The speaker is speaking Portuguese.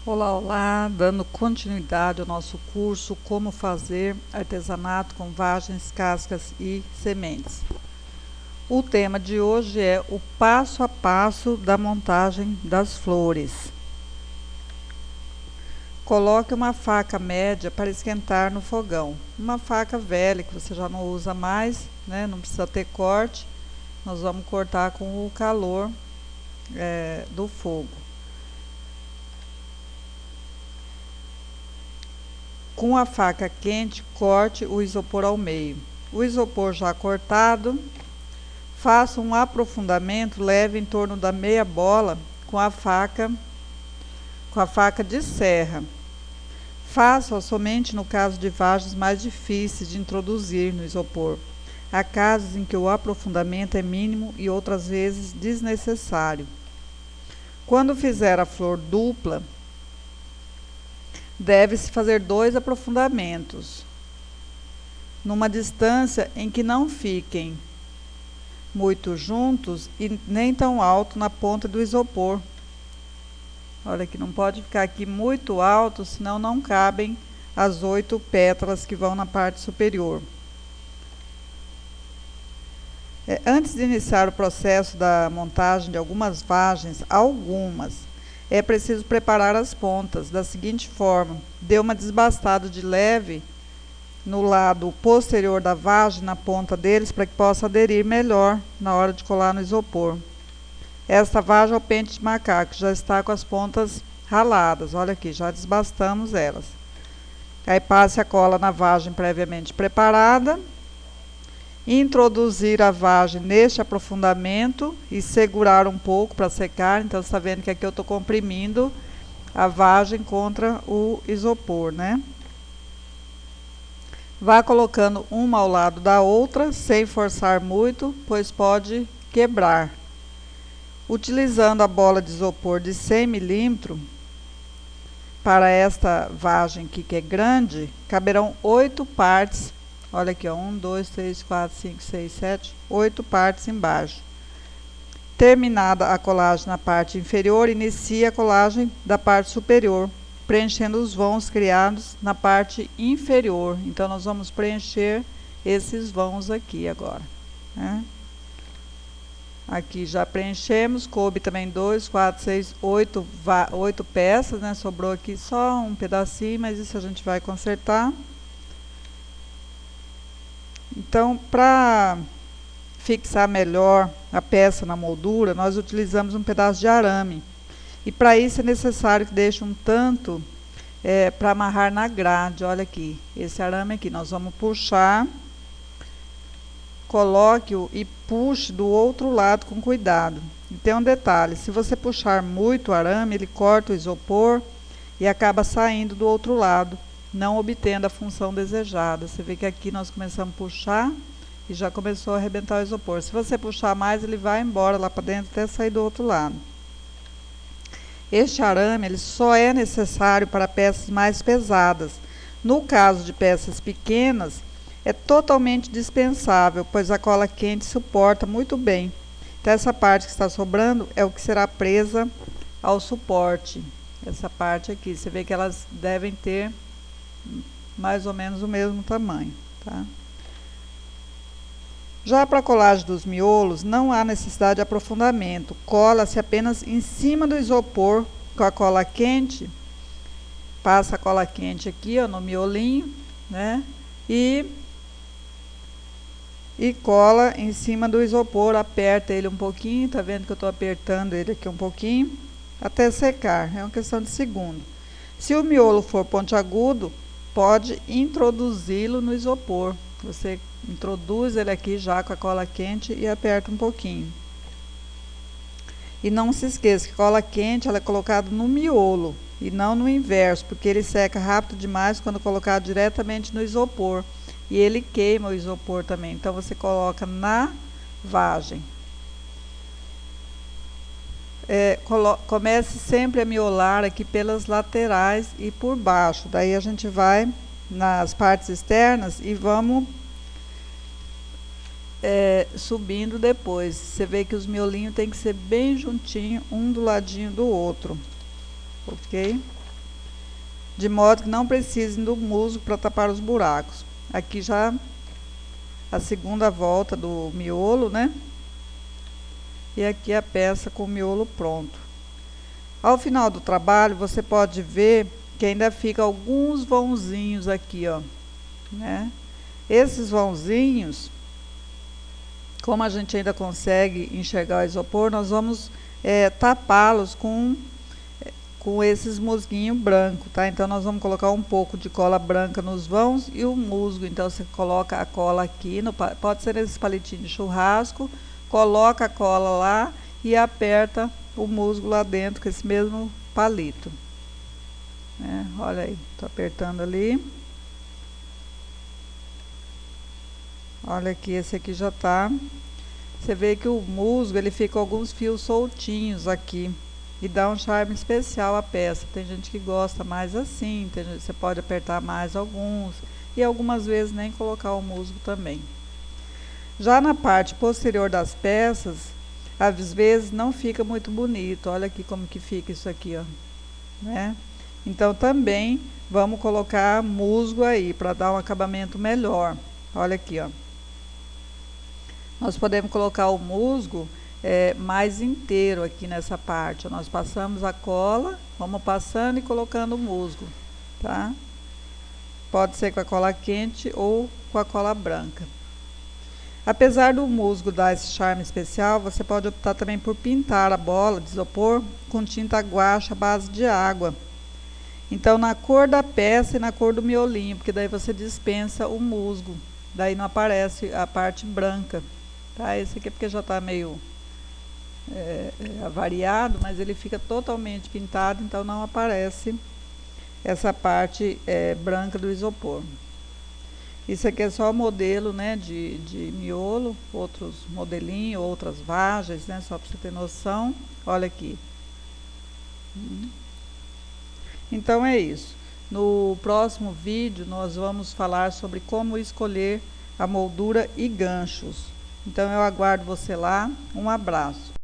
Olá, olá, dando continuidade ao nosso curso Como fazer artesanato com vagens, cascas e sementes. O tema de hoje é o passo a passo da montagem das flores. Coloque uma faca média para esquentar no fogão. Uma faca velha que você já não usa mais, né? Não precisa ter corte. Nós vamos cortar com o calor do fogo. Com a faca quente, corte o isopor ao meio. O isopor já cortado, faça um aprofundamento leve em torno da meia bola com a faca de serra. Faça somente no caso de vagens mais difíceis de introduzir no isopor. Há casos em que o aprofundamento é mínimo e outras vezes desnecessário. Quando fizer a flor dupla, deve-se fazer 2 aprofundamentos, numa distância em que não fiquem muito juntos e nem tão alto na ponta do isopor. Olha que não pode ficar aqui muito alto, senão não cabem as 8 pétalas que vão na parte superior. Antes de iniciar o processo da montagem de algumas vagens, é preciso preparar as pontas da seguinte forma: dê uma desbastada de leve no lado posterior da vagem, na ponta deles, para que possa aderir melhor na hora de colar no isopor. Esta vagem é o pente de macaco, já está com as pontas raladas. Olha aqui, já desbastamos elas. Aí passe a cola na vagem previamente preparada. Introduzir a vagem neste aprofundamento e segurar um pouco para secar. Então, você está vendo que aqui eu estou comprimindo a vagem contra o isopor, né? Vá colocando uma ao lado da outra, sem forçar muito, pois pode quebrar. Utilizando a bola de isopor de 100 milímetros, para esta vagem aqui que é grande, caberão 8 partes. Olha aqui, ó, 1, 2, 3, 4, 5, 6, 7, 8 partes embaixo. Terminada a colagem na parte inferior, inicie a colagem da parte superior, preenchendo os vãos criados na parte inferior. Então, nós vamos preencher esses vãos aqui agora, né? Aqui já preenchemos, coube também 2, 4, 6, 8 peças, né? Sobrou aqui só um pedacinho, mas isso a gente vai consertar. Então, para fixar melhor a peça na moldura, nós utilizamos um pedaço de arame. E para isso é necessário que deixe um tanto para amarrar na grade. Olha aqui, esse arame aqui, nós vamos puxar, coloque-o e puxe do outro lado com cuidado. E tem um detalhe: se você puxar muito o arame, ele corta o isopor e acaba saindo do outro lado, não obtendo a função desejada. Você vê que aqui nós começamos a puxar e já começou a arrebentar o isopor. Se você puxar mais, ele vai embora lá para dentro até sair do outro lado. Este arame ele só é necessário para peças mais pesadas. No caso de peças pequenas, é totalmente dispensável, pois a cola quente suporta muito bem. Então, essa parte que está sobrando é o que será presa ao suporte. Essa parte aqui, você vê que elas devem ter mais ou menos o mesmo tamanho, tá? Já para a colagem dos miolos, não há necessidade de aprofundamento. Cola-se apenas em cima do isopor com a cola quente. Passa a cola quente aqui, ó, no miolinho, né? E cola em cima do isopor, aperta ele um pouquinho, tá vendo que eu estou apertando ele aqui um pouquinho, até secar. É uma questão de segundo. Se o miolo for pontiagudo, pode introduzi-lo no isopor. Você introduz ele aqui já com a cola quente e aperta um pouquinho. E não se esqueça que a cola quente ela é colocada no miolo e não no inverso, porque ele seca rápido demais quando colocado diretamente no isopor. E ele queima o isopor também. Então, você coloca na vagem. Comece sempre a miolar aqui pelas laterais e por baixo. Daí a gente vai nas partes externas e vamos subindo depois. Você vê que os miolinhos tem que ser bem juntinho, um do ladinho do outro, ok? de modo que não precisem do musgo para tapar os buracos. Aqui já a segunda volta do miolo, né? E aqui a peça com o miolo pronto. Ao final do trabalho, você pode ver que ainda fica alguns vãozinhos aqui, ó, né? Esses vãozinhos, como a gente ainda consegue enxergar o isopor, nós vamos tapá-los com esses musguinhos brancos, tá? Então, nós vamos colocar um pouco de cola branca nos vãos e o musgo. Então, você coloca a cola aqui, pode ser esses palitinhos de churrasco, coloca a cola lá e aperta o musgo lá dentro com esse mesmo palito. Olha aí, tô apertando ali. Olha aqui, esse aqui já tá. Você vê que o musgo, ele fica com alguns fios soltinhos aqui. E dá um charme especial à peça. Tem gente que gosta mais assim, você pode apertar mais alguns. E algumas vezes nem colocar o musgo também. Já na parte posterior das peças, às vezes não fica muito bonito. Olha aqui como que fica isso aqui, ó, né? Então também vamos colocar musgo aí para dar um acabamento melhor. Olha aqui, ó. Nós podemos colocar o musgo mais inteiro aqui nessa parte. Nós passamos a cola, vamos passando e colocando o musgo, tá? Pode ser com a cola quente ou com a cola branca. Apesar do musgo dar esse charme especial, você pode optar também por pintar a bola de isopor com tinta guache à base de água. Então, na cor da peça e na cor do miolinho, porque daí você dispensa o musgo. Daí não aparece a parte branca. Tá? Esse aqui é porque já está meio avariado, mas ele fica totalmente pintado, então não aparece essa parte branca do isopor. Isso aqui é só o modelo, né, de miolo, outros modelinhos, outras vagens, né, só para você ter noção. Olha aqui. Então é isso. No próximo vídeo nós vamos falar sobre como escolher a moldura e ganchos. Então eu aguardo você lá. Um abraço.